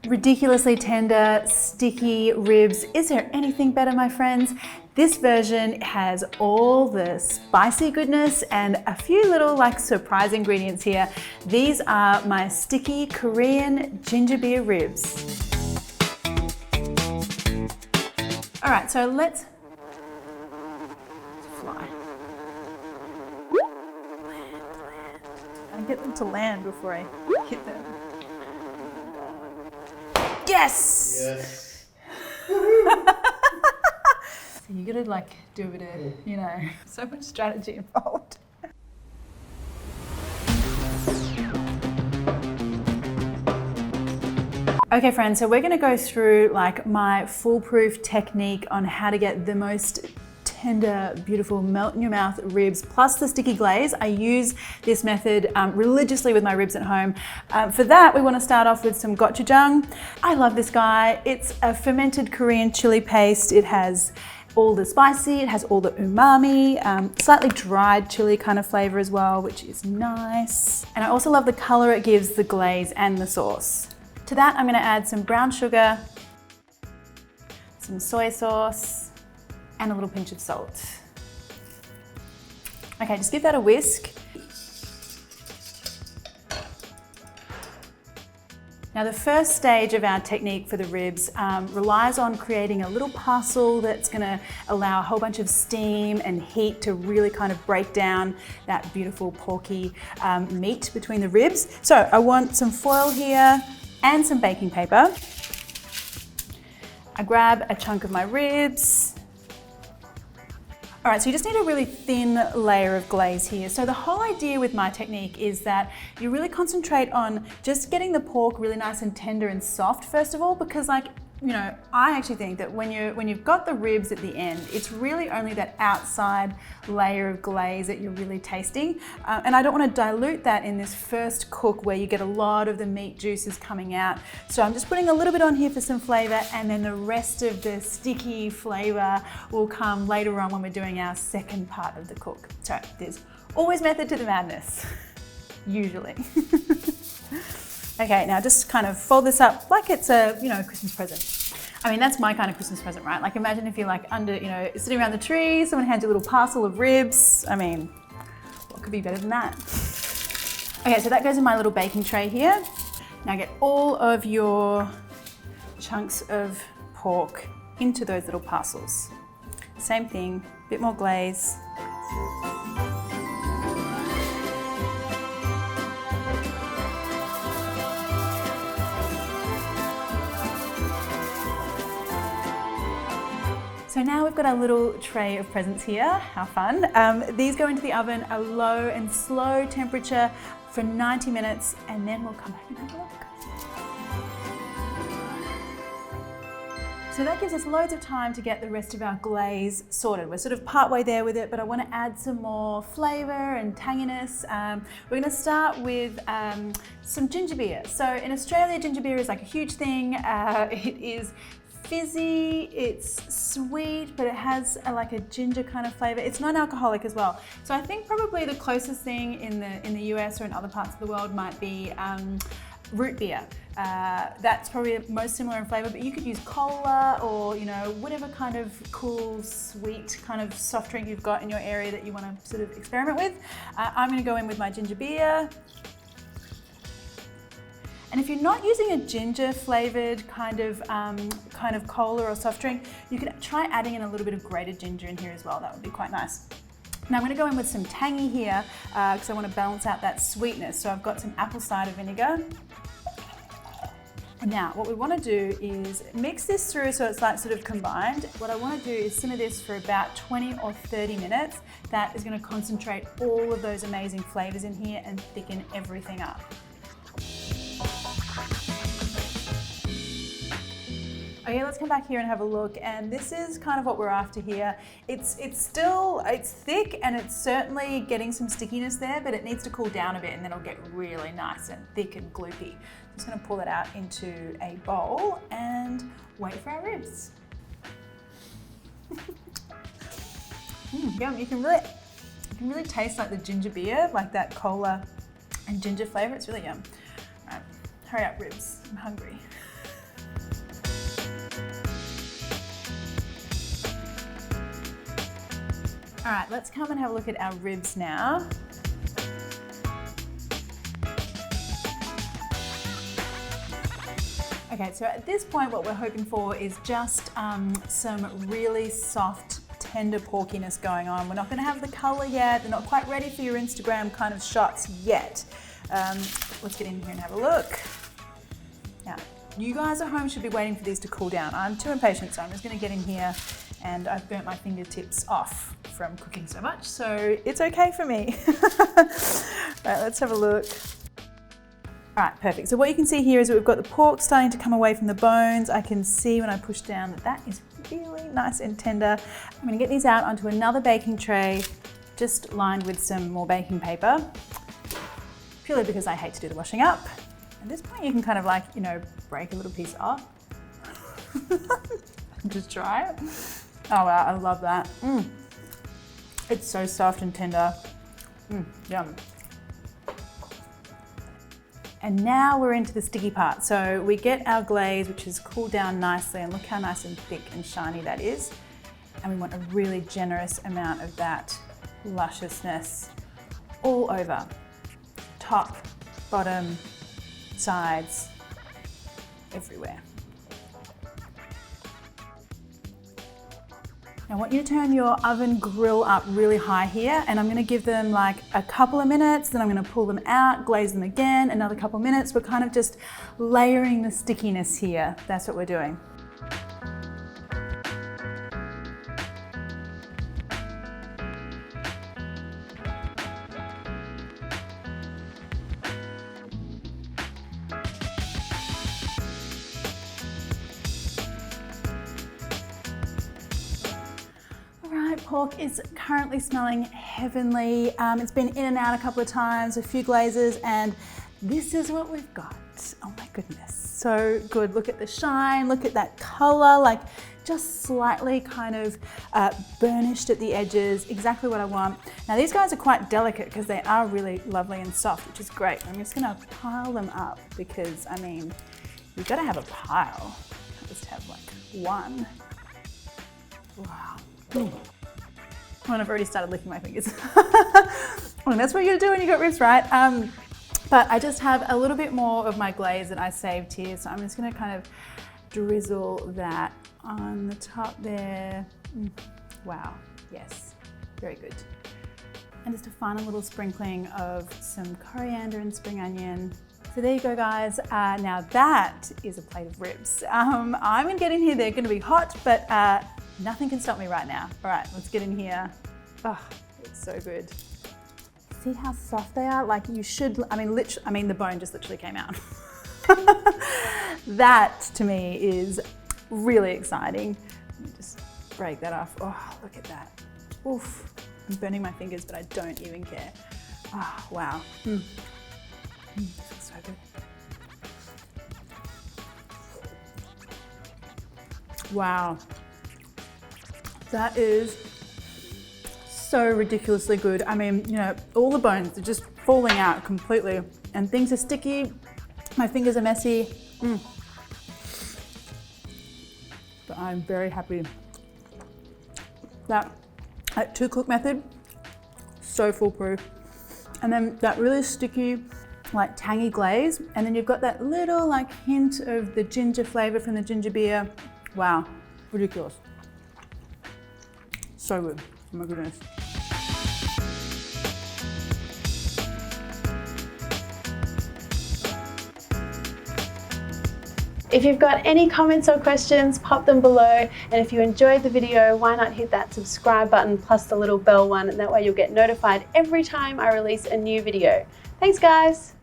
Ridiculously tender, sticky ribs. Is there anything better, my friends? This version has all the spicy goodness and a few little like surprise ingredients here. These are my sticky Korean ginger beer ribs. All right, so let's fly. I get them to land before I hit them. Yes! Yes. So you gotta like do a bit of, you know, so much strategy involved. Okay friends, so we're gonna go through like my foolproof technique on how to get the most tender, beautiful, melt in your mouth ribs plus the sticky glaze. I use this method religiously with my ribs at home. For that, we want to start off with some gochujang. I love this guy. It's a fermented Korean chili paste. It has all the spicy, it has all the umami, slightly dried chili kind of flavor as well, which is nice. And I also love the color it gives the glaze and the sauce. To that, I'm going to add some brown sugar, some soy sauce, and a little pinch of salt. Okay, just give that a whisk. Now the first stage of our technique for the ribs relies on creating a little parcel that's gonna allow a whole bunch of steam and heat to really kind of break down that beautiful porky meat between the ribs. So I want some foil here and some baking paper. I grab a chunk of my ribs. All right, so you just need a really thin layer of glaze here. So the whole idea with my technique is that you really concentrate on just getting the pork really nice and tender and soft, first of all, because like, you know, I actually think that when you've got the ribs at the end, it's really only that outside layer of glaze that you're really tasting. And I don't want to dilute that in this first cook where you get a lot of the meat juices coming out. So I'm just putting a little bit on here for some flavor, and then the rest of the sticky flavor will come later on when we're doing our second part of the cook. So there's always method to the madness, usually. Okay, now just kind of fold this up like it's a, you know, Christmas present. I mean, that's my kind of Christmas present, right? Like imagine if you're like under, you know, sitting around the tree, someone hands you a little parcel of ribs. I mean, what could be better than that? Okay, so that goes in my little baking tray here. Now get all of your chunks of pork into those little parcels. Same thing, a bit more glaze. So now we've got our little tray of presents here. How fun. These go into the oven at a low and slow temperature for 90 minutes, and then we'll come back and have a look. So that gives us loads of time to get the rest of our glaze sorted. We're sort of partway there with it, but I want to add some more flavor and tanginess. We're going to start with some ginger beer. So in Australia, ginger beer is like a huge thing. It is fizzy, it's sweet, but it has like a ginger kind of flavor. It's non-alcoholic as well. So I think probably the closest thing in the US or in other parts of the world might be root beer. That's probably most similar in flavor, but you could use cola or, you know, whatever kind of cool, sweet kind of soft drink you've got in your area that you want to sort of experiment with. I'm going to go in with my ginger beer. And if you're not using a ginger flavored kind of cola or soft drink, you could try adding in a little bit of grated ginger in here as well. That would be quite nice. Now I'm going to go in with some tangy here because I want to balance out that sweetness. So I've got some apple cider vinegar. Now what we want to do is mix this through so it's like sort of combined. What I want to do is simmer this for about 20 or 30 minutes. That is going to concentrate all of those amazing flavors in here and thicken everything up. Okay, let's come back here and have a look, and this is kind of what we're after here. It's thick and it's certainly getting some stickiness there, but it needs to cool down a bit and then it'll get really nice and thick and gloopy. I'm just gonna pull that out into a bowl and wait for our ribs. Yum, you can really taste like the ginger beer, like that cola and ginger flavor. It's really yum. All right, hurry up ribs, I'm hungry. All right, let's come and have a look at our ribs now. Okay, so at this point what we're hoping for is just some really soft, tender porkiness going on. We're not going to have the colour yet. They're not quite ready for your Instagram kind of shots yet. Let's get in here and have a look. Now, you guys at home should be waiting for these to cool down. I'm too impatient, so I'm just going to get in here, and I've burnt my fingertips off from cooking so much, so it's okay for me. Right, let's have a look. All right, perfect. So what you can see here is that we've got the pork starting to come away from the bones. I can see when I push down that that is really nice and tender. I'm gonna get these out onto another baking tray, just lined with some more baking paper, purely because I hate to do the washing up. At this point, you can kind of like, you know, break a little piece off. Just try it. Oh wow, I love that. It's so soft and tender. Yum. And now we're into the sticky part. So we get our glaze, which has cooled down nicely, and look how nice and thick and shiny that is. And we want a really generous amount of that lusciousness all over. Top, bottom, sides, everywhere. Now I want you to turn your oven grill up really high here, and I'm going to give them like a couple of minutes, then I'm going to pull them out, glaze them again, another couple of minutes. We're kind of just layering the stickiness here. That's what we're doing. Pork is currently smelling heavenly. It's been in and out a couple of times, a few glazes, and this is what we've got. Oh my goodness, so good. Look at the shine, look at that color, like just slightly kind of burnished at the edges, exactly what I want. Now these guys are quite delicate because they are really lovely and soft, which is great. I'm just gonna pile them up because, I mean, you've gotta have a pile. You can't just have like one. Wow. And I've already started licking my fingers. Well, that's what you're doing when you got ribs, right? But I just have a little bit more of my glaze that I saved here, so I'm just gonna kind of drizzle that on the top there. Wow, yes, very good. And just a final little sprinkling of some coriander and spring onion. So there you go, guys. Now that is a plate of ribs. I'm gonna get in here, they're gonna be hot, but nothing can stop me right now. All right, let's get in here. Oh, it's so good. See how soft they are? Like you should, I mean the bone just literally came out. That to me is really exciting. Let me just break that off. Oh, look at that. Oof, I'm burning my fingers, but I don't even care. Oh, wow. This is so good. Wow. That is so ridiculously good. I mean, you know, all the bones are just falling out completely and things are sticky. My fingers are messy. But I'm very happy. That 2-cook method, so foolproof. And then that really sticky, like tangy glaze. And then you've got that little like hint of the ginger flavor from the ginger beer. Wow, ridiculous. So good, oh my goodness. If you've got any comments or questions, pop them below. And if you enjoyed the video, why not hit that subscribe button plus the little bell one, and that way you'll get notified every time I release a new video. Thanks guys.